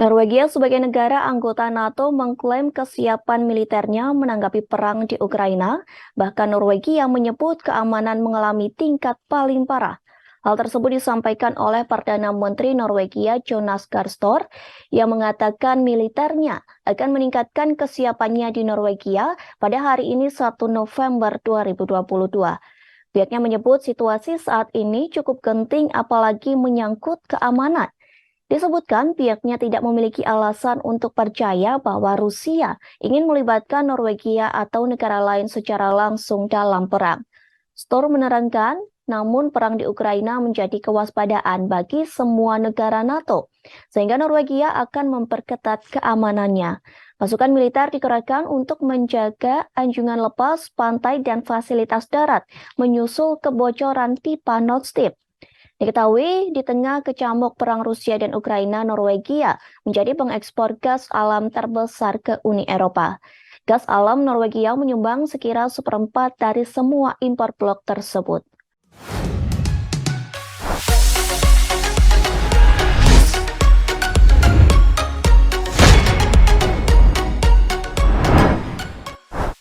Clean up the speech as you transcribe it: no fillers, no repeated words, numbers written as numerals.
Norwegia sebagai negara anggota NATO mengklaim kesiapan militernya menanggapi perang di Ukraina. Bahkan Norwegia menyebut keamanan mengalami tingkat paling parah. Hal tersebut disampaikan oleh Perdana Menteri Norwegia Jonas Gahr Store yang mengatakan militernya akan meningkatkan kesiapannya di Norwegia pada hari ini 1 November 2022. Pihaknya menyebut situasi saat ini cukup genting apalagi menyangkut keamanan. Disebutkan pihaknya tidak memiliki alasan untuk percaya bahwa Rusia ingin melibatkan Norwegia atau negara lain secara langsung dalam perang. Store menerangkan, namun perang di Ukraina menjadi kewaspadaan bagi semua negara NATO, sehingga Norwegia akan memperketat keamanannya. Pasukan militer dikerahkan untuk menjaga anjungan lepas, pantai, dan fasilitas darat, menyusul kebocoran pipa Nord Stream. Diketahui di tengah kecamuk perang Rusia dan Ukraina, Norwegia menjadi pengekspor gas alam terbesar ke Uni Eropa. Gas alam Norwegia menyumbang sekira 1/4 dari semua impor blok tersebut.